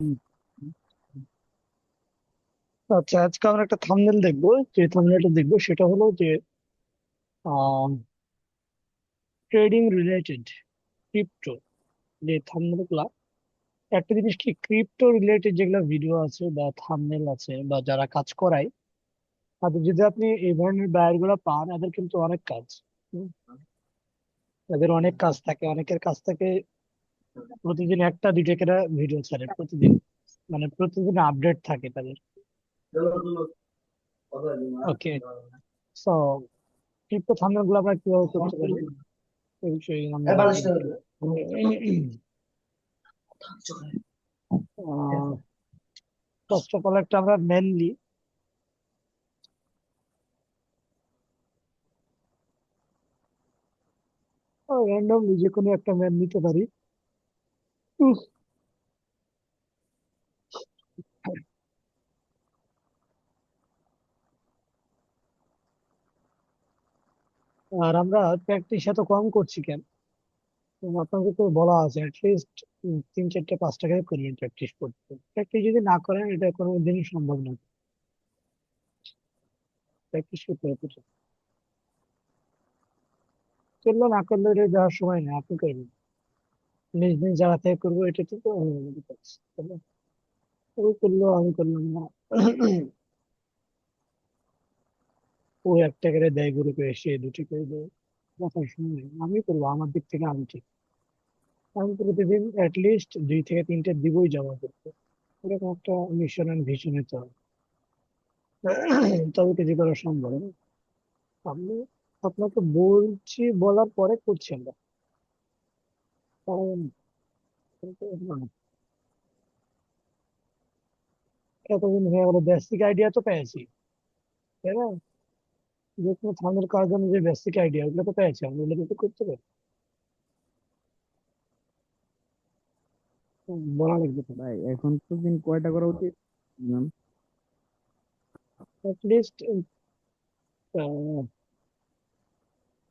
হুম। আচ্ছা, আজকে আমরা একটা থাম্বনেল দেখবো। যে থাম্বনেলটা দেখবো সেটা হলো যে ট্রেডিং রিলেটেড, ক্রিপ্টো। যে থাম্বনেল গুলা, একটা জিনিস কি, ক্রিপ্টো রিলেটেড যেগুলো ভিডিও আছে বা থাম্বনেল আছে বা যারা কাজ করায়, তাদের যদি আপনি এই ধরনের বায়ার গুলা পান, এদের কিন্তু অনেক কাজ। হুম, এদের অনেক কাজ থাকে, অনেকের কাজ থাকে। প্রতিদিন একটা দুইটা করে ভিডিও ছাড়ে প্রতিদিন, মানে প্রতিদিন আপডেট থাকে তাদের। ওকে, সো ক্রিপ্টো থাম্বনেল গুলো আমরা কিভাবে করতে পারি, এই বিষয়ে আমরা দেখবো একটু। ফার্স্ট অফ অল একটা আমরা মেনলি র্যান্ডমলি যে কোনো একটা ম্যান নিতে পারি। উফ, আর আমরা প্র্যাকটিস এত কম করছি কেন? আপনাকে তো বলা আছে অ্যাটলিস্ট 3 4 5টা করে করবেন প্র্যাকটিস করতে। প্র্যাকটিস যদি না করেন, এটা কোনো দিনই সম্ভব না। প্র্যাকটিস করতে হবে। করলে না করলে এটা যাওয়ার সময় নেই, আপনি করবেন। নিজ নিজ জায়গা থেকে করবো, এটা তো অনুমতি পাচ্ছি, তাই না? ও করলো, আমি করলাম না। ও একটা করে দেয় গ্রুপে, এসে দুটি করে দেয়। দেখার সময় নেই। আমি করবো আমার দিক থেকে, আমি ঠিক। আমি প্রতিদিন লিস্ট 2 থেকে 3টে দিবই জমা করতে। এরকম একটা মিশন এন্ড ভিশন হতে হবে। তবে কিছু করা সম্ভব না। আমি আপনাকে বলছি, বলার পরে করছি আমরা। কারণ এতদিন হয়ে গেল, বেসিক আইডিয়া তো পেয়েছি, তাই না? যে কোনো থামের কাজ, জন্য যে বেসিক আইডিয়া, ওগুলো তো পেয়েছি, আমি ওগুলো তো করতে পারি। বলা লাগবে তো। ভাই এখন প্রতিদিন কয়টা করা উচিত? ম্যাম, লিস্ট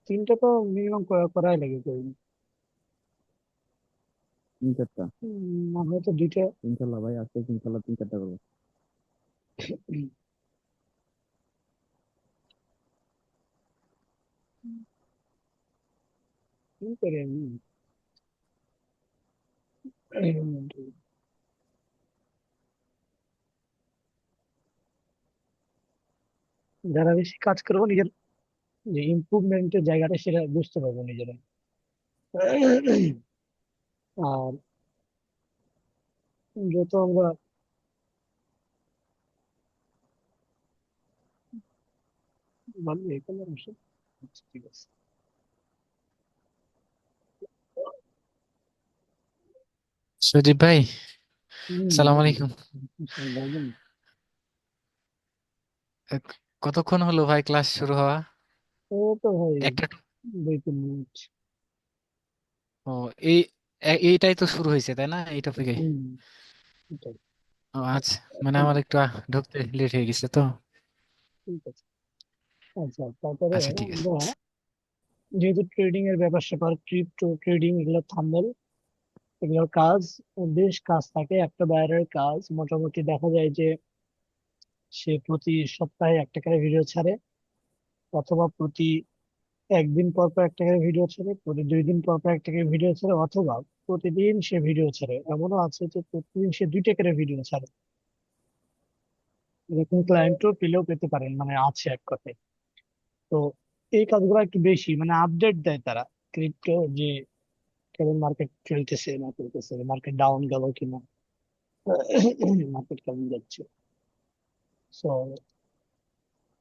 3টে তো মিনিমাম করাই লাগে করি। তিন চারটা। না হয়তো 2টে। ইনশাল্লাহ ভাই, আজকে ইনশাল্লাহ 3 4টা করবো। কি করি আমি? যারা বেশি কাজ করবো, নিজের যে ইমপ্রুভমেন্টের জায়গাটা সেটা বুঝতে পারবো নিজেরা। আর যত আমরা মানে এখানে আসে। আচ্ছা, ঠিক আছে। সুদীপ ভাই, হম, সালাম আলাইকুম। বলবেন। এক- কতক্ষণ হলো ভাই ক্লাস শুরু হওয়া? ও তো ভাই একটা। 2 3 মিনিট। ও, এই এইটাই তো শুরু হয়েছে তাই না, এই টপিকে? হম, এটাই। ও আচ্ছা, মানে আমার একটু ঢুকতে লেট হয়ে গেছে তো। ঠিক আছে। আচ্ছা, তারপরে আচ্ছা ঠিক আছে। আমরা যেহেতু ট্রেডিং এর ব্যাপার স্যাপার, ক্রিপ্টো ট্রেডিং, এগুলো থাম্বনেল, এগুলোর কাজ বেশ কাজ থাকে। একটা বাইরের কাজ মোটামুটি দেখা যায় যে সে প্রতি সপ্তাহে একটা করে ভিডিও ছাড়ে, অথবা প্রতি একদিন পর পর একটা করে ভিডিও ছাড়ে, প্রতি 2 দিন পর পর একটা করে ভিডিও ছাড়ে, অথবা প্রতিদিন সে ভিডিও ছাড়ে। এমনও আছে যে প্রতিদিন সে 2টা করে ভিডিও ছাড়ে। এরকম ক্লায়েন্টও পেলেও পেতে পারেন, মানে আছে এক কথায়। তো এই কাজগুলো একটু বেশি, মানে আপডেট দেয় তারা। ক্রিপ্টো যে কেমন মার্কেট চলতেছে না চলতেছে, মার্কেট ডাউন গেল কিনা, মার্কেট কেমন যাচ্ছে। সো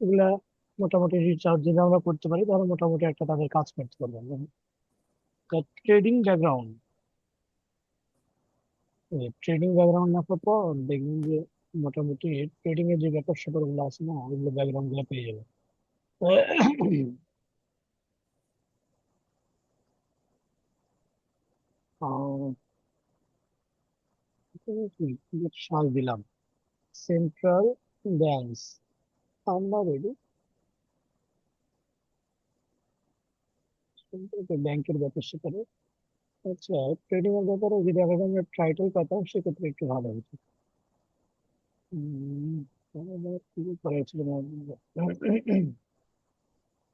এগুলা মোটামুটি রিচার্জ যদি আমরা করতে পারি, তাহলে মোটামুটি একটা তাদের কাজ করতে পারবো। ট্রেডিং ব্যাকগ্রাউন্ড, ট্রেডিং ব্যাকগ্রাউন্ড রাখার পর দেখবেন যে মোটামুটি ট্রেডিং এর যে ব্যাপার স্যাপার গুলো আছে না, ওগুলো ব্যাকগ্রাউন্ড গুলো পেয়ে যাবে। আহ, কি কি সাল দিলাম, সেন্ট্রাল ব্যাংকস, আমরা রেডি। ব্যাংকের ব্যাপার স্যাপারে আচ্ছা, ট্রেডিং এর ব্যাপারে যদি আগে আমরা টাইটেল পেতাম সেক্ষেত্রে একটু ভালো হতো। উম, তাহলে কি করেছিল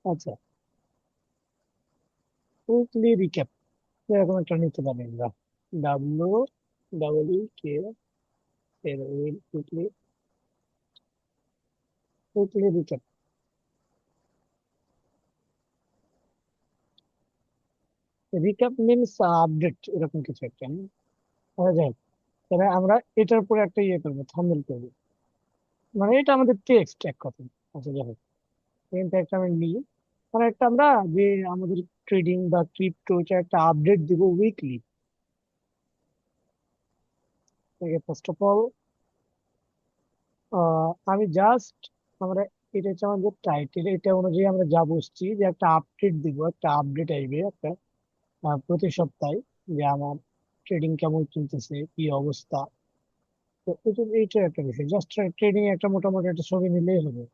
আচ্ছা, কুইকলি রিক্যাপ এরকম একটা নিতে পারি আমরা। ডাব্লিউ ডাব্লিউ কে এর quickly quickly recap. Recap means update, এরকম কিছু একটা হয়ে যায়। তাহলে আমরা এটার উপরে একটা ইয়ে করবো, থাম্বনেল করবো, মানে এটা আমাদের টেক্সট এক কথা। আচ্ছা যাই হোক, কিন্তু একটা আমি নিই, মানে একটা আমরা যে আমাদের ট্রেডিং বা ক্রিপ্টো এটা একটা আপডেট দিব উইকলি। ফার্স্ট অফ অল আমি জাস্ট, আমরা এটা হচ্ছে আমাদের টাইটেল, এটা অনুযায়ী আমরা যা বুঝছি যে একটা আপডেট দিব, একটা আপডেট আসবে একটা প্রতি সপ্তাহে, যে আমার ট্রেডিং কেমন চলতেছে, কি অবস্থা। তো এটা এইটা একটা বিষয়, জাস্ট ট্রেডিং একটা মোটামুটি একটা ছবি নিলেই হবে।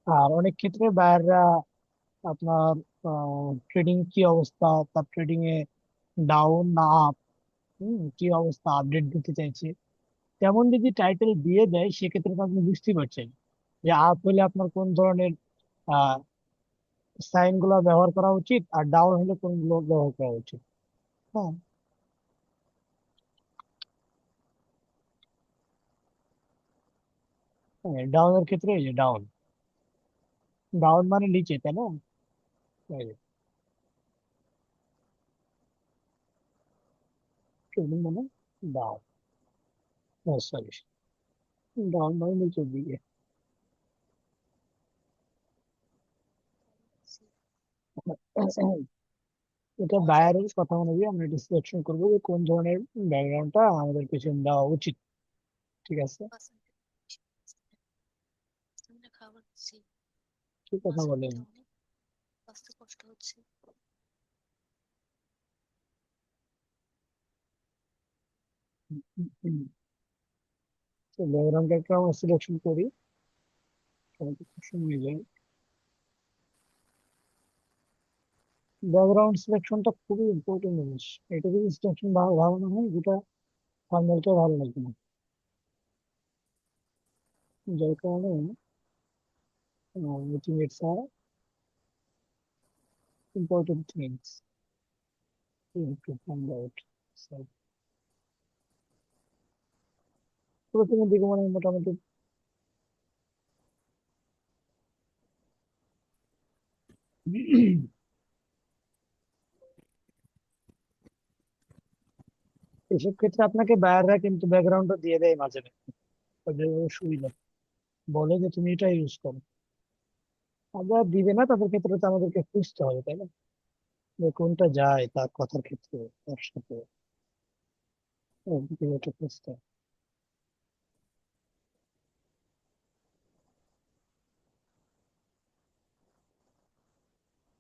আর অনেক ক্ষেত্রে বায়াররা আপনার ট্রেডিং কি অবস্থা, তার ট্রেডিং এ ডাউন না আপ, কি অবস্থা আপডেট দিতে চাইছে, তেমন যদি টাইটেল দিয়ে দেয় সেক্ষেত্রে তো আপনি বুঝতেই পারছেন যে আপ হলে আপনার কোন ধরনের সাইন গুলো ব্যবহার করা উচিত, আর ডাউন হলে কোনগুলো ব্যবহার করা উচিত। হ্যাঁ, ডাউনের ক্ষেত্রে এই যে ডাউন, ডাউন মানে নিচে, তাই না? ট্রেডিং মানে ডাউন, সরি, ডাউন মানে নিচের দিকে। এটা বায়ারের কথা অনুযায়ী আমরা এটা সিলেকশন করবো যে কোন ধরনের ব্যাকগ্রাউন্ডটা আমাদের পিছনে দেওয়া উচিত। ঠিক আছে, কি কথা বলেন? তো ব্যাকগ্রাউন্ডটা একটা আমরা সিলেকশন করি, আমাদের খুব সময় যায়। ব্যাকগ্রাউন্ড সিলেকশনটা খুবই ইম্পর্টেন্ট জিনিস। এটা যদি সিলেকশন ভালো ভালো না হয়, যেটা থাম্বনেলটা ভালো লাগবে না। যার কারণে I think it's a important things you have to find out. So, প্রথমের দিকে মানে মোটামুটি এসব ক্ষেত্রে আপনাকে বায়াররা কিন্তু ব্যাকগ্রাউন্ডও দিয়ে দেয় মাঝে মাঝে, তাদের সুবিধা, বলে যে তুমি এটা ইউজ করো। আবার দিবে না, তাদের ক্ষেত্রে তো আমাদেরকে খুঁজতে হবে, তাই না? যে কোনটা যায় তার কথার ক্ষেত্রে, তার সাথে এটা খুঁজতে হবে।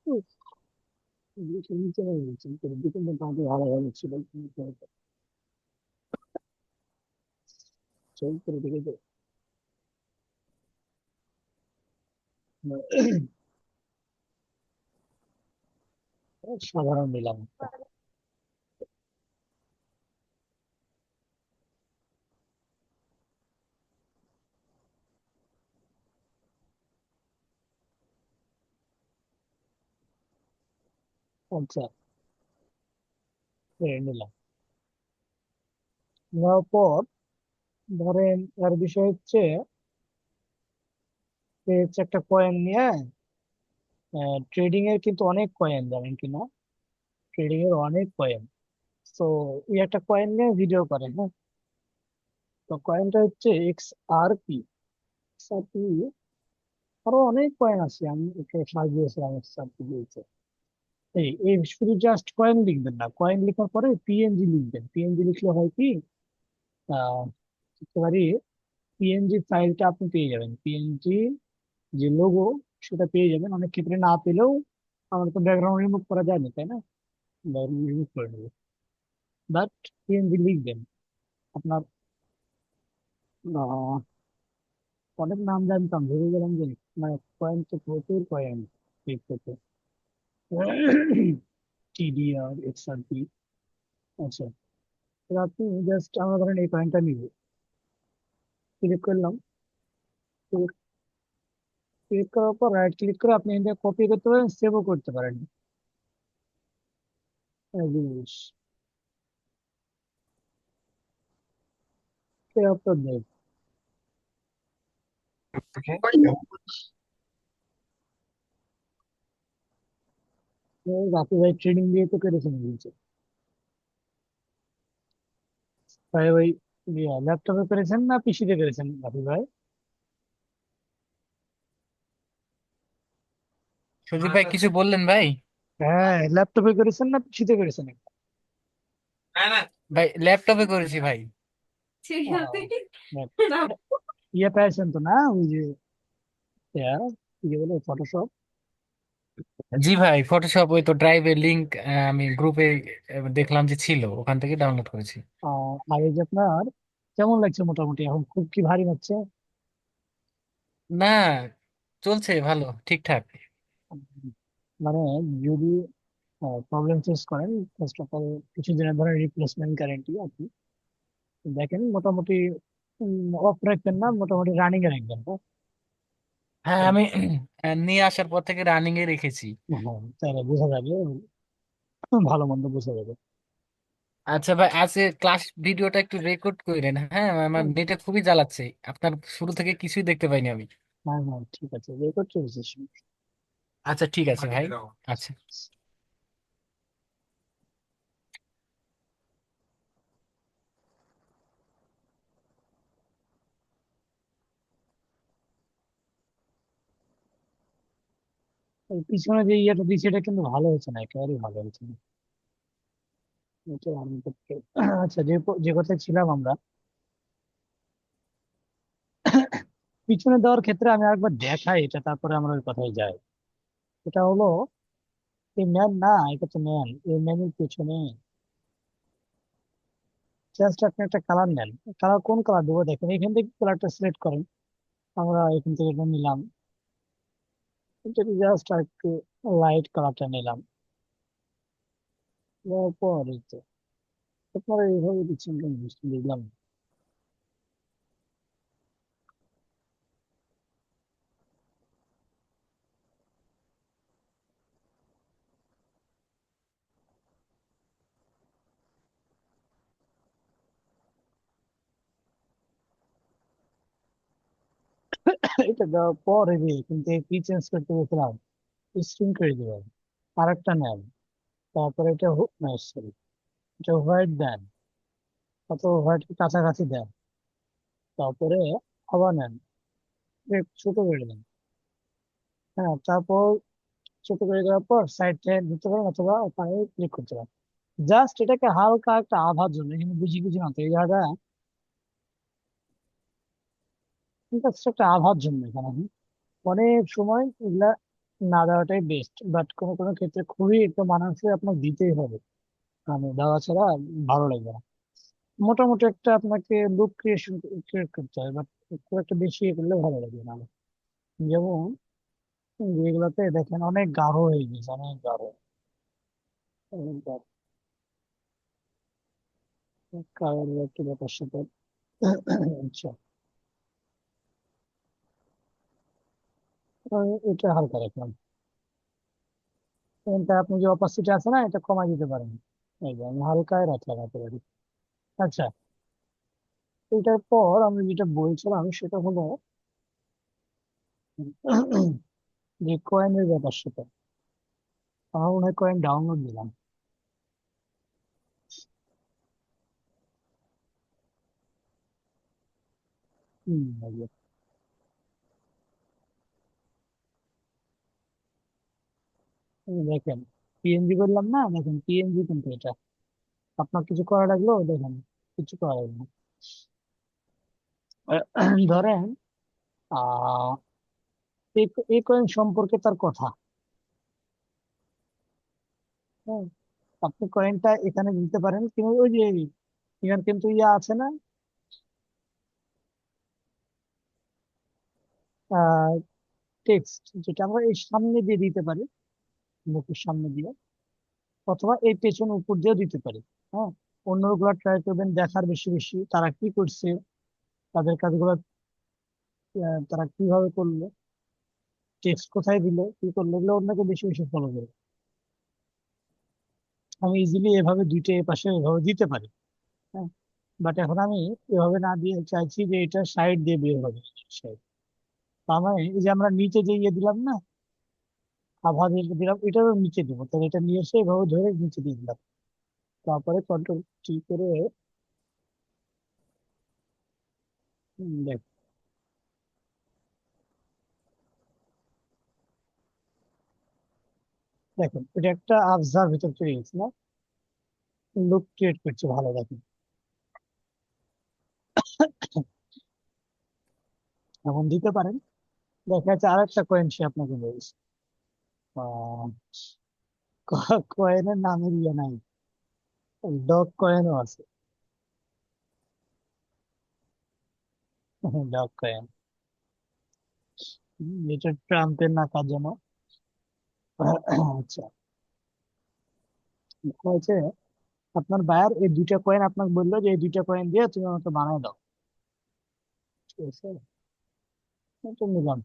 উফ, নিচে নেমে গেছি, দুটো মোটামুটি ভালোভাবে ছিল, কিন্তু চল করে দিকে তো সাধারণ নিলাম একটা। আচ্ছা, নিলাম। নেওয়ার পর ধরেন এর বিষয় হচ্ছে, সে হচ্ছে একটা কয়েন নিয়ে, ট্রেডিং এর কিন্তু অনেক কয়েন, জানেন কিনা? ট্রেডিং এর অনেক কয়েন। তো এই একটা কয়েন নিয়ে ভিডিও করে, হ্যাঁ। তো কয়েনটা হচ্ছে এক্স আর পি। এক্স আর পি, আরো অনেক কয়েন আছে, আমি একটু সার্চ দিয়েছিলাম এক্স আর পি দিয়েছে। এই এই শুধু জাস্ট কয়েন লিখবেন না, কয়েন লেখার পরে পিএনজি লিখবেন। পিএনজি লিখলে হয় কি, আহ একেবারে পিএনজি ফাইলটা আপনি পেয়ে যাবেন, পিএনজি যে লোগো সেটা পেয়ে যাবেন। অনেক ক্ষেত্রে না পেলেও, আমার তো ব্যাকগ্রাউন্ড রিমুভ করা যায় না, তাই না? ব্যাকগ্রাউন্ড রিমুভ করে নেবো, বাট পিএনজি লিখবেন আপনার। আহ, অনেক নাম জানতাম, ভুলে গেলাম যে, মানে কয়েন তো প্রচুর কয়েন ক্রিপ্টোতে। TDR, XRP. আচ্ছা, তো আপনি জাস্ট আমরা ধরেন এই কয়েনটা নিব, ক্লিক করলাম। ক্লিক করার পর রাইট ক্লিক করে আপনি এটা কপি করতে পারেন, সেভও করতে পারেন। এই জিনিস আপনার দেব। রাতে ভাই ট্রেনিং দিয়ে তো করেছেন বলছে। ভাই ওই ল্যাপটপে করেছেন না পিসিতে করেছেন রাফি ভাই? সুদীপ ভাই কিছু বললেন ভাই? হ্যাঁ, ল্যাপটপে করেছেন না পিসিতে করেছেন? ভাই ল্যাপটপে করেছি ভাই। আহ, দেখ, ইয়ে পেয়েছেন তো না ওই যে কি যে বলে ফটোশপ? জি ভাই, ফটোশপ ওই তো ড্রাইভের লিংক আমি গ্রুপে দেখলাম যে ছিল, ওখান থেকে ডাউনলোড করেছি। আর এই যে আপনার কেমন লাগছে মোটামুটি, এখন খুব কি ভারী হচ্ছে? না, চলছে ভালো, ঠিকঠাক। উম, মানে যদি প্রবলেম ফেস করেন, ফার্স্ট অফ অল কিছুদিনের ধরে রিপ্লেসমেন্ট গ্যারেন্টি আপনি দেখেন মোটামুটি। অফ রাখবেন না, মোটামুটি রানিং এ রাখবেন, হ্যাঁ? হ্যাঁ, আমি নিয়ে আসার পর থেকে রানিং এ রেখেছি। হ্যাঁ, তাহলে বোঝা যাবে, ভালো মন্দ বোঝা যাবে। আচ্ছা ভাই, আজকে ক্লাস ভিডিওটা একটু রেকর্ড করেন, হ্যাঁ? আমার হুম, নেটে খুবই জ্বালাচ্ছে, আপনার শুরু থেকে কিছুই দেখতে পাইনি আমি। হ্যাঁ হ্যাঁ, ঠিক আছে, রেকর্ড চলছে। আচ্ছা ঠিক আছে ভাই। আচ্ছা। এই পিছনে যে ইয়েটা দিয়েছে এটা কিন্তু ভালো হয়েছে না, একেবারেই ভালো হয়েছে না। এটা আমি আচ্ছা, যে যে কথায় ছিলাম আমরা, পিছনে দেওয়ার ক্ষেত্রে আমি আরেকবার দেখাই এটা, তারপরে আমরা ওই কথায় যাই। এটা হলো এই ম্যান না, এটা তো ম্যান, এই ম্যানের পিছনে জাস্ট আপনি একটা কালার নেন। কালার কোন কালার দেবো দেখেন, এখান থেকে কালারটা সিলেক্ট করেন। আমরা এখান থেকে এটা নিলাম, এটা জাস্ট একটু লাইট কালারটা নিলাম। নেওয়ার পর এই তো আপনারা এইভাবে দিচ্ছেন কেন বুঝলাম না। এটা দেওয়ার পর এই যে কিন্তু কি চেঞ্জ করতে গেছিলাম, স্ক্রিন করে দিবেন, আরেকটা নেন। তারপরে এটা সরি, এটা হোয়াইট দেন, অথবা হোয়াইট কাছাকাছি দেন। তারপরে আবার নেন, একটু ছোট করে দেন। হ্যাঁ, তারপর ছোট করে দেওয়ার পর সাইড থেকে দিতে পারেন অথবা ওখানে ক্লিক করতে পারেন। জাস্ট এটাকে হালকা একটা আভার জন্য, এখানে বুঝি কিছু না তো এই জায়গাটা, জাস্ট একটা আভার জন্য এখানে আমি অনেক সময় এগুলা না দেওয়াটাই বেস্ট, বাট কোনো কোনো ক্ষেত্রে খুবই একটু মানানসই আপনার দিতেই হবে, মানে দেওয়া ছাড়া ভালো লাগবে না। মোটামুটি একটা আপনাকে লুক ক্রিয়েট করতে হয়, বাট খুব একটা বেশি ইয়ে করলে ভালো লাগবে না। যেমন যেগুলোতে দেখেন অনেক গাঢ় হয়ে গেছে, অনেক গাঢ়, অনেক গাঢ়। কালার একটু ব্যাপার সাথে। আচ্ছা, এটা হালকা রাখলাম। এটা আপনি যে অপাসিটি আছে না, এটা কমাই দিতে পারেন। এই যে আমি হালকায় রাখলাম একেবারে। আচ্ছা, এটার পর আমি যেটা বলছিলাম সেটা হলো যে কয়েনের ব্যাপার সাথে। আমার মনে হয় কয়েন ডাউনলোড দিলাম। এই যে, এই দেখেন পিএনজি করলাম না, দেখেন পিএনজি কিন্তু এটা। আপনার কিছু করা লাগলো দেখেন, কিছু করা লাগলো না। ধরেন আহ এই এই কয়েন সম্পর্কে তার কথা, হ্যাঁ, আপনি কয়েনটা এখানে দিতে পারেন, কিন্তু ওই যে এখানে কিন্তু ইয়া আছে না, টেক্সট, যেটা আমরা এই সামনে দিয়ে দিতে পারি, মুখের সামনে দিয়ে। অথবা এই পেছন উপর দিয়েও দিতে পারি। হ্যাঁ, অন্যগুলো ট্রাই করবেন দেখার বেশি বেশি তারা কি করছে, তাদের কাজগুলো তারা কিভাবে করলো, টেক্সট কোথায় দিল, কি করলো, এগুলো অন্যকে বেশি বেশি ফলো করবে। আমি ইজিলি এভাবে দুইটা এ পাশে এভাবে দিতে পারি। হ্যাঁ, বাট এখন আমি এভাবে না দিয়ে চাইছি যে এটা সাইড দিয়ে বের হবে। সাইড, তার মানে এই যে আমরা নিচে যে ইয়ে দিলাম না, আভা দিয়ে দিলাম, এটারও নিচে দেবো, তাহলে এটা নিয়ে এসে এভাবে ধরে নিচে দিয়ে দিলাম। তারপরে কন্ট্রোল কি করে দেখ, দেখুন এটা একটা আবজার ভিতর চলে গেছে না, লুক ক্রিয়েট করছে ভালো, দেখুন। এমন দিতে পারেন। দেখা যাচ্ছে আর একটা কয়েন সে আপনাকে বলছে, কয়েনের নামের ইয়ে নাই, ডগ কয়েনও আছে। ডগ কয়েন, এটা ট্রাম্পের না কার জন্য। আচ্ছা, হয়েছে আপনার বায়ার এই দুইটা কয়েন আপনাকে বললো যে এই দুইটা কয়েন দিয়ে তুমি আমাকে বানাই দাও, ঠিক আছে, এটা নিলাম,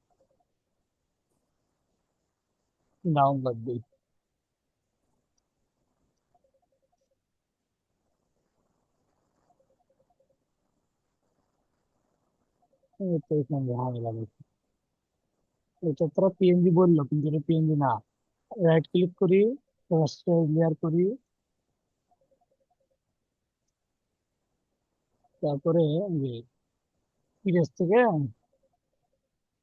ডাউনলোড দিই। এই তো এখানে ঝামেলা লাগছে। এটা তোরা পিএনজি বললো কিন্তু এটা পিএনজি না। রাইট ক্লিক করি, লেয়ার করি, তারপরে ইরেজ থেকে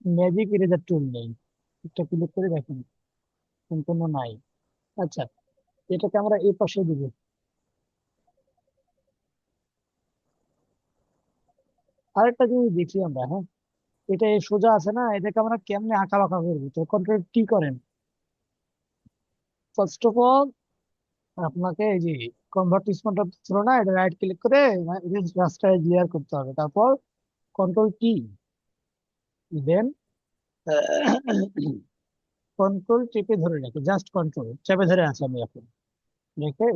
ম্যাজিক ইরেজার টুল নেই, একটা ক্লিক করে দেখেন সম্পূর্ণ নাই। আচ্ছা, এটাকে আমরা এই পাশে দিব। আরেকটা জিনিস দেখি আমরা, হ্যাঁ, এটা এই সোজা আছে না, এটাকে আমরা কেমনে আঁকা বাঁকা করবো, তো কন্ট্রোল কি করেন, ফার্স্ট অফ অল আপনাকে এই যে কনভার্ট স্পট ছিল না, এটা রাইট ক্লিক করে রাস্টার লেয়ার করতে হবে, তারপর কন্ট্রোল কি, দেন কন্ট্রোল চেপে ধরে রাখি, জাস্ট কন্ট্রোল চেপে ধরে আছে আমি এখন, রেখে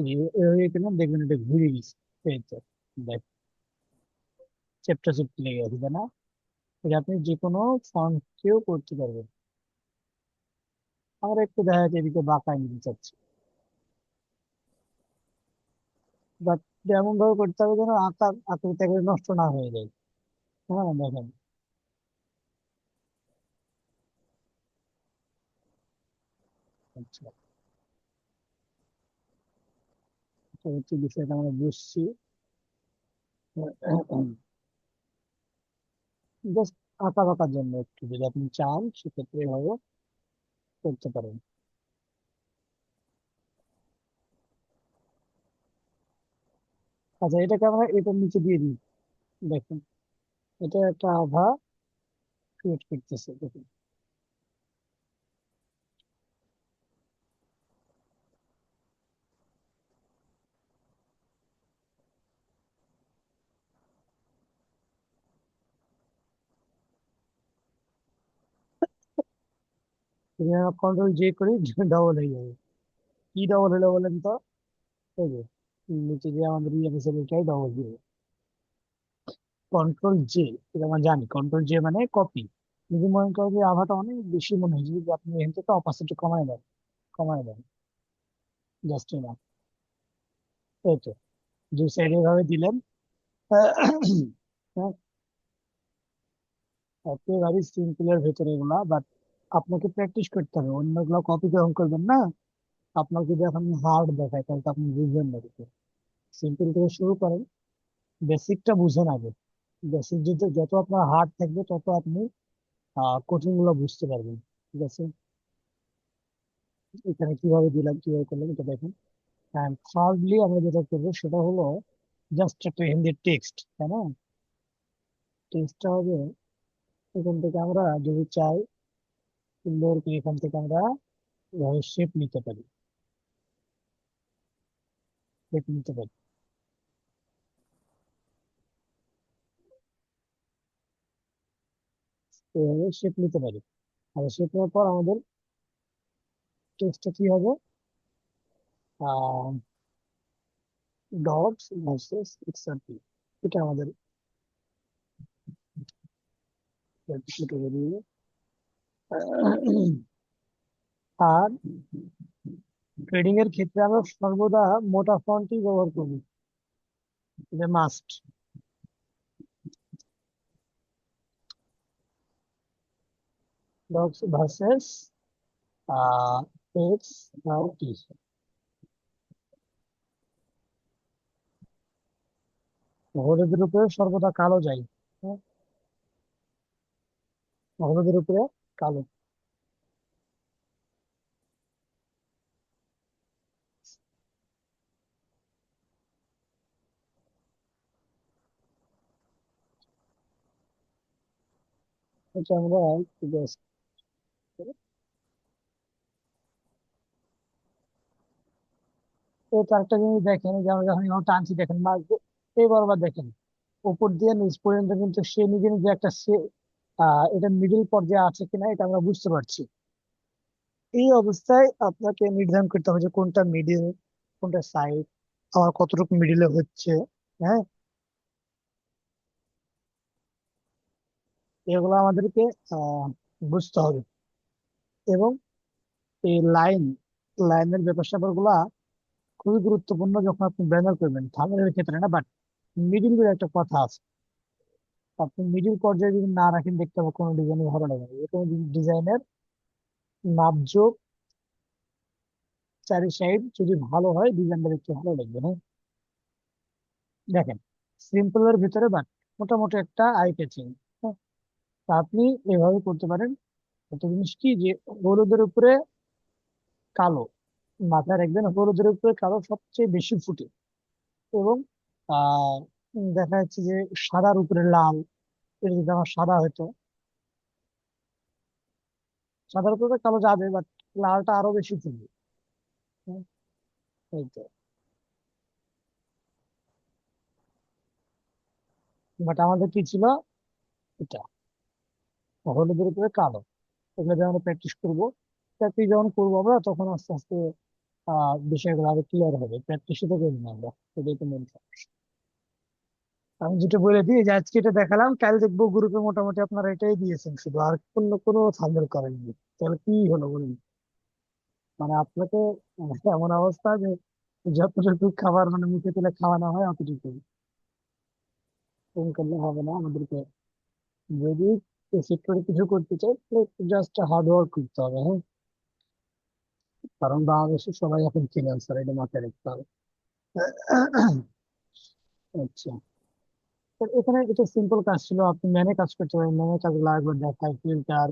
এখানে দেখবেন এটা ঘুরে গেছে। এই তো দেখ, চেপটা চেপতে লেগে গেছে, তাই না? এটা আপনি যে কোনো ফন্ট কেও করতে পারবেন। আমরা একটু দেখা যাচ্ছে এদিকে বাঁকায় নিতে চাচ্ছি, বাট এমন ভাবে করতে হবে যেন আঁকা আকৃতিটা নষ্ট না হয়ে যায়। হ্যাঁ দেখেন, আচ্ছা, তো হচ্ছে বিষয়টা আমরা বুঝছি। জাস্ট আঁকা বাঁকার জন্য একটু যদি আপনি চান সেক্ষেত্রে এভাবে করতে পারেন। আচ্ছা, এটাকে আমরা এটার নিচে দিয়ে দিই, দেখুন এটা একটা আভা ক্রিয়েট করতেছে, দেখুন। কন্ট্রোল জে করি, ডবল হয়ে যাবে। কি ডবল হলো বলেন তো? এই যে নিচে যে আমাদের ইয়ে আছে এটাই ডবল দিয়ে, কন্ট্রোল জে, এটা আমরা জানি কন্ট্রোল জে মানে কপি। যদি মনে করেন যে আভাটা অনেক বেশি মনে হয়েছে, যদি আপনি এখান থেকে অপাসিটি কমায় দেন, কমায় দেন, জাস্ট না, এই তো দুই সাইডে ভাবে দিলেন। হ্যাঁ, একেবারে সিম্পলের ভেতরে এগুলা, বাট আপনাকে প্র্যাকটিস করতে হবে, অন্যগুলো কপি যখন করবেন না, আপনার যদি এখন হার্ড দেখায় তাহলে তো আপনি বুঝবেন না কিছু। সিম্পল থেকে শুরু করেন, বেসিকটা বুঝেন আগে। বেসিক যদি যত আপনার হার্ড থাকবে তত আপনি কঠিন গুলো বুঝতে পারবেন, ঠিক আছে। এখানে কিভাবে দিলাম কিভাবে করলাম এটা দেখেন। অ্যান্ড থার্ডলি আমরা যেটা করবো সেটা হলো জাস্ট একটা হিন্দি টেক্সট, তাই না? টেক্সটটা হবে, এখান থেকে আমরা যদি চাই সুন্দর করে এখান থেকে আমরা শেপ নিতে পারি, শেপ নিতে পারি, এভাবে শেপ নিতে পারি। আর শেপ নেওয়ার পর আমাদের টেক্সটটা কি হবে, ডগস ভার্সেস এক্সআরপি, এটা আমাদের category। আর ট্রেডিং এর ক্ষেত্রে আমরা সর্বদা মোটা ফন্টই ব্যবহার করি, এটা মাস্ট। ডগস ভার্সেস এক্স আর টি, হলুদের উপরে সর্বদা কালো যায়। হ্যাঁ, হলুদের উপরে কালো। এটা আমরা guess করি। এই চারটা জিনিস দেখেন, যে আমরা যখন এখানে টানছি দেখেন মাছ, এইবার আবার দেখেন উপর দিয়ে নিচ পর্যন্ত কিন্তু সে নিজে নিজে একটা সে এটা মিডিল পর্যায়ে আছে কিনা এটা আমরা বুঝতে পারছি। এই অবস্থায় আপনাকে নির্ধারণ করতে হবে যে কোনটা মিডিল, কোনটা সাইড, আমার কতটুকু মিডিলে হচ্ছে। হ্যাঁ, এগুলো আমাদেরকে আহ বুঝতে হবে। এবং এই লাইনের ব্যাপার স্যাপার গুলা খুবই গুরুত্বপূর্ণ যখন আপনি ব্যানার করবেন, থাম্বনেলের ক্ষেত্রে না, বাট মিডিল বলে একটা কথা আছে। আপনি মিডিল পর্যায়ে যদি না রাখেন দেখতে হবে কোনো ডিজাইনই ভালো লাগে না। কোনো ডিজাইনের মাপজোক চারি সাইড যদি ভালো হয় ডিজাইনটা দেখতে ভালো লাগবে না। দেখেন সিম্পলের ভিতরে বাট মোটামুটি একটা আই ক্যাচিং। আপনি এভাবে করতে পারেন। একটা জিনিস কি, যে হলুদের উপরে কালো, মাথায় রাখবেন হলুদের উপরে কালো সবচেয়ে বেশি ফুটে। এবং আহ দেখা যাচ্ছে যে সাদার উপরে লাল, এটা যদি আমার সাদা হতো, সাদার উপরে কালো যাবে বাট লালটা আরো বেশি ফুটবে। হুম, এই তো। বাট আমাদের কি ছিল, এটা হলুদের উপরে কালো। এগুলো যখন প্র্যাকটিস করবো, প্র্যাকটিস যখন করবো আমরা তখন আস্তে আস্তে বিষয়গুলো আরো ক্লিয়ার হবে। প্র্যাকটিসই তো করি না আমরা, এটাই তো মেন। আমি যেটা বলে দিই যে আজকে এটা দেখালাম, কাল দেখবো গ্রুপে মোটামুটি আপনারা এটাই দিয়েছেন শুধু, আর কোনো সাবমিট করেননি। তাহলে কি হলো বলুন? মানে আপনাকে এমন অবস্থা যে যতটুকু খাবার মানে মুখে তুলে খাওয়ানো হয় অতটুকু কম করলে হবে না আমাদেরকে। যদি সেক্টরে কিছু করতে চাই জাস্ট হার্ড ওয়ার্ক করতে হবে। হ্যাঁ, কারণ বাংলাদেশে সবাই এখন ফ্রিল্যান্সার, এটা মাথায় রাখতে হবে। আচ্ছা, তো এখানে এটা সিম্পল কাজ ছিল, আপনি ম্যানে কাজ করতে পারেন। ম্যানে কাজগুলো একবার দেখায়, ফিল্টার,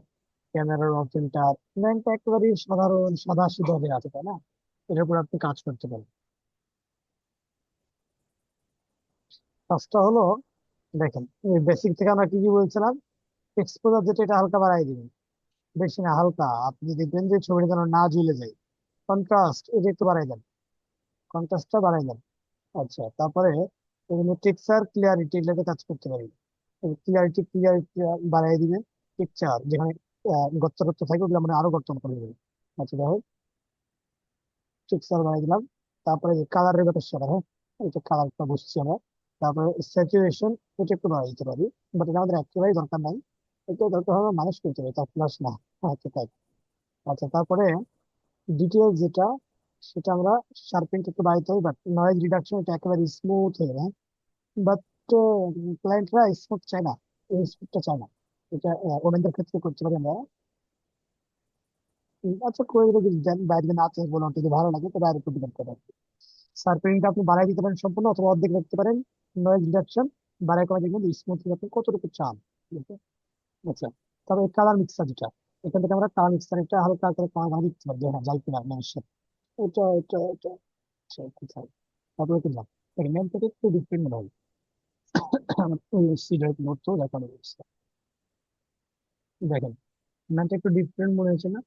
ক্যামেরার ফিল্টার, ম্যানটা একেবারেই সাধারণ সাদা সিধা হয়ে আছে, তাই না? এটার উপর আপনি কাজ করতে পারেন। কাজটা হলো, দেখেন বেসিক থেকে আমরা কি কি বলছিলাম, এক্সপোজার যেটা এটা হালকা বাড়াই দিবেন, বেশি না হালকা। আপনি দেখবেন যে ছবিটা যেন না ঝুলে যায়। কন্ট্রাস্ট এটা একটু বাড়াই দেন, কন্ট্রাস্টটা বাড়াই দেন। আচ্ছা, তারপরে এগুলো টেক্সচার ক্লিয়ারিটি এগুলোতে কাজ করতে পারি। ক্লিয়ারিটি ক্লিয়ারিটি বাড়াই দিবেন। টেক্সচার যেখানে গর্ত গর্ত থাকে ওগুলো মানে আরো গর্ত করে দেবেন। আচ্ছা দেখো, টেক্সচার বাড়াই দিলাম। তারপরে কালারের ব্যাপার সেটা, হ্যাঁ, এটা কালারটা বুঝছি আমরা। তারপরে স্যাচুরেশন, এটা একটু বাড়াই দিতে পারি, বাট এটা আমাদের একেবারেই দরকার নাই। এটা দরকার হবে মানুষ করতে হবে, তার প্লাস না। আচ্ছা তাই। আচ্ছা, তারপরে ডিটেল যেটা, সেটা আমরা শার্পেন একটু বাড়াইতে হবে, বাট নয়েজ রিডাকশন এটা একেবারে স্মুথ হয়ে যাবে। বাট ক্লায়েন্টরা স্মুথ চায় না, এই স্মুথটা চায় না। এটা ওমেনদের ক্ষেত্রে করতে পারি আমরা। আচ্ছা, করে দিলে যদি দেন, বাইরে না চাই বলুন, যদি ভালো লাগে তো বাইরে একটু ডিপেন্ড করে। সার্ফিংটা আপনি বাড়াই দিতে পারেন সম্পূর্ণ, অথবা অর্ধেক রাখতে পারেন। নয়েজ রিডাকশন বাড়াই করা, দেখবেন স্মুথ আপনি কতটুকু চান। ঠিক আছে? আচ্ছা, তবে কালার মিক্সার যেটা, এখান থেকে আমরা কালার মিক্সার একটা হালকা করে কালার দিতে পারি, যে হ্যাঁ যাই কিনা মানুষের। এটা আচ্ছা, কোথায় তারপরে কিনলাম। মেন থেকে একটু ডিফারেন্ট মনে হয়। সিডার নোট তো দেখানো হয়েছে, দেখেন ম্যানটা একটু ডিফারেন্ট মনে হয়েছে না?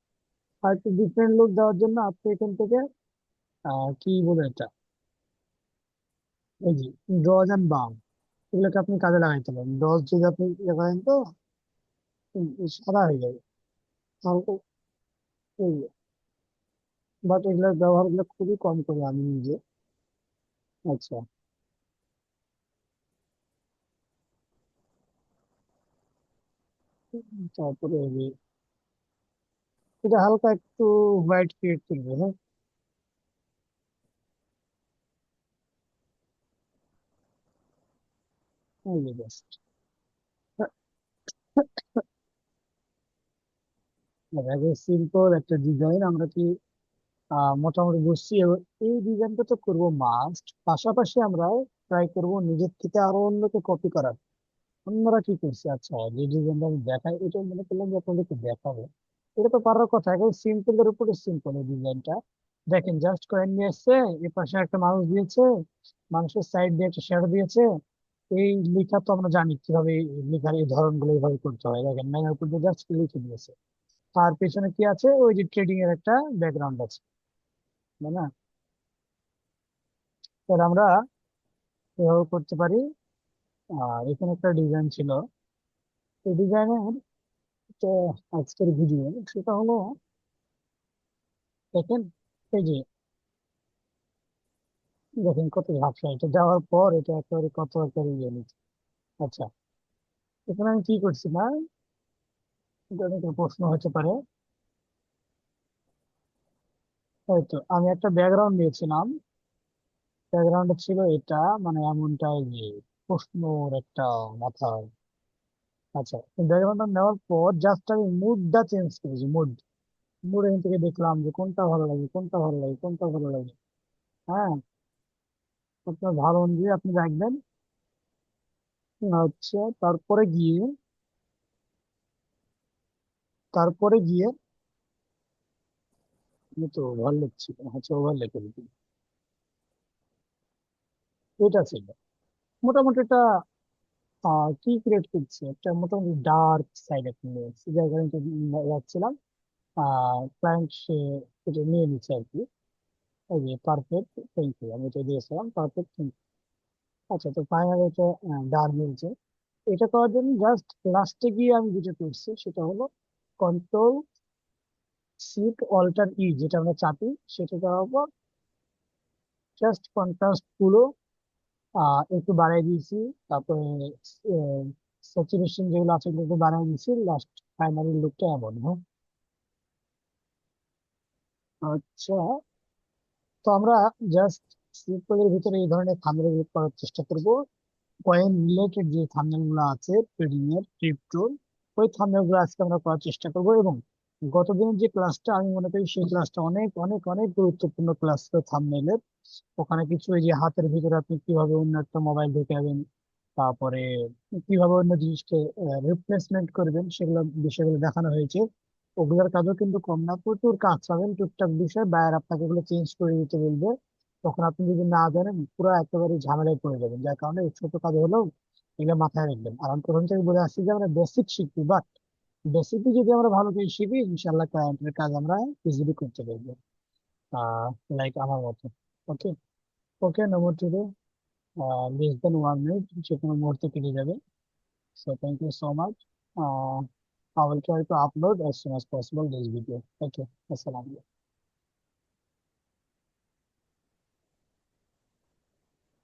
আর একটু ডিফারেন্ট লুক দেওয়ার জন্য আপনি এখান থেকে কি বলে এটা, এই যে ডজ অ্যান্ড বাম, এগুলোকে আপনি কাজে লাগাইতে পারেন। ডজ যদি আপনি ইয়ে করেন তো সাদা হয়ে যাবে। আর এই বাট এগুলোর ব্যবহার গুলো খুবই কম করি আমি নিজে। আচ্ছা। তারপরে এটা হালকা একটু হোয়াইট ক্রিয়েট করবে, হ্যাঁ। এই যে জাস্ট সিম্পল একটা ডিজাইন আমরা কি মোটামুটি বুঝছি। এবার এই ডিজাইনটা তো করবো মাস্ট, পাশাপাশি আমরা ট্রাই করব নিজের থেকে আরো অন্যকে কপি করার। অন্যরা কি করছে, আচ্ছা যে ডিজাইনটা আমি দেখাই, এটা মনে করলাম যে আপনাদেরকে দেখাবো। এটা তো পারার কথা, একদম সিম্পল এর উপরে সিম্পল এই ডিজাইনটা। দেখেন জাস্ট কয়েন নিয়ে এসছে, এর পাশে একটা মানুষ দিয়েছে, মানুষের সাইড দিয়ে একটা শ্যাডো দিয়েছে। এই লেখা তো আমরা জানি কিভাবে এই লেখার এই ধরনগুলো এইভাবে করতে হয়। দেখেন ম্যানের উপর দিয়ে জাস্ট লিখে দিয়েছে। তার পেছনে কি আছে, ওই যে ট্রেডিং এর একটা ব্যাকগ্রাউন্ড আছে, তাই না? তাহলে আমরা এভাবে করতে পারি। আর এখানে একটা ডিজাইন ছিল, এই ডিজাইনের আজকের ভিডিও সেটা হলো, দেখেন এই যে, দেখেন কত ঝাপসা, এটা দেওয়ার পর এটা একেবারে কত একটা ইয়ে নিচ্ছে। আচ্ছা, এখানে আমি কি করছি না, এটা অনেকের প্রশ্ন হতে পারে। হয়তো আমি একটা ব্যাকগ্রাউন্ড দিয়েছিলাম, ব্যাকগ্রাউন্ড ছিল এটা, মানে এমনটা এই যে প্রশ্নর একটা মাথা। আচ্ছা, ব্যাকগ্রাউন্ডটা নেওয়ার পর জাস্ট আমি মুডটা চেঞ্জ করেছি, মুড এখান থেকে দেখলাম যে কোনটা ভালো লাগে, কোনটা ভালো লাগে, কোনটা ভালো লাগে। হ্যাঁ, আপনার ভালো অনুযায়ী আপনি রাখবেন। আচ্ছা, তারপরে গিয়ে আমি তো ওভার লিখছি, হচ্ছে ওভার লিখে দিচ্ছি। এটা ছিল মোটামুটি একটা কি ক্রিয়েট করছে, একটা মোটামুটি ডার্ক সাইড একটা নিয়ে এসেছি, যার কারণে এটা যাচ্ছিলাম। ক্লায়েন্ট সে এটা নিয়ে নিচ্ছে আর কি। এই যে পারফেক্ট, থ্যাংক ইউ, আমি এটা দিয়েছিলাম পারফেক্ট, থ্যাংক ইউ। আচ্ছা, তো ফাইনালি এটা ডান মিলছে। এটা করার জন্য জাস্ট লাস্টে গিয়ে আমি যেটা করছি সেটা হলো কন্ট্রোল শিফট অল্টার ই, যেটা আমরা চাপি, সেটা দেওয়ার পর জাস্ট কন্ট্রাস্ট গুলো একটু বাড়িয়ে দিয়েছি। তারপরে স্যাচুরেশন যেগুলো আছে এগুলো একটু বাড়িয়ে দিয়েছি। লাস্ট ফাইনালি লুকটা এমন, হ্যাঁ। আচ্ছা, তো আমরা জাস্ট সিম্পলের ভিতরে এই ধরনের থাম্বনেল করার চেষ্টা করব। কয়েন রিলেটেড যে থাম্বনেল গুলো আছে, ট্রেডিং এর, ক্রিপ্টোর, ওই থাম্বনেল গুলো আজকে আমরা করার চেষ্টা করব। এবং গতদিনের যে ক্লাসটা, আমি মনে করি সেই ক্লাসটা অনেক অনেক অনেক গুরুত্বপূর্ণ ক্লাস ছিল থাম্বনেলের। ওখানে কিছু এই যে হাতের ভিতরে আপনি কিভাবে অন্য একটা মোবাইল ঢুকাবেন, তারপরে কিভাবে অন্য জিনিসকে রিপ্লেসমেন্ট করবেন, সেগুলো বিষয়গুলো দেখানো হয়েছে। ওগুলোর কাজও কিন্তু কম না, প্রচুর কাজ পাবেন টুকটাক বিষয়, বায়ার আপনাকে এগুলো চেঞ্জ করে দিতে বলবে। তখন আপনি যদি না জানেন পুরো একেবারে ঝামেলায় পড়ে যাবেন, যার কারণে এই ছোট কাজ হলেও এগুলো মাথায় রাখবেন। আর আমি প্রথম থেকে বলে আসছি যে আমরা বেসিক শিখবি, বাট বেসিকই যদি আমরা ভালো করে শিখি, ইনশাল্লাহ ক্লায়েন্টের কাজ আমরা ইজিলি করতে পারবো। আহ লাইক আমার মতো। Okay, okay, number two, less than 1 minute, যে কোনো মুহূর্তে কেটে যাবে। So thank you so much. I will try to upload as soon as possible this video. Okay, আসসালামু আলাইকুম।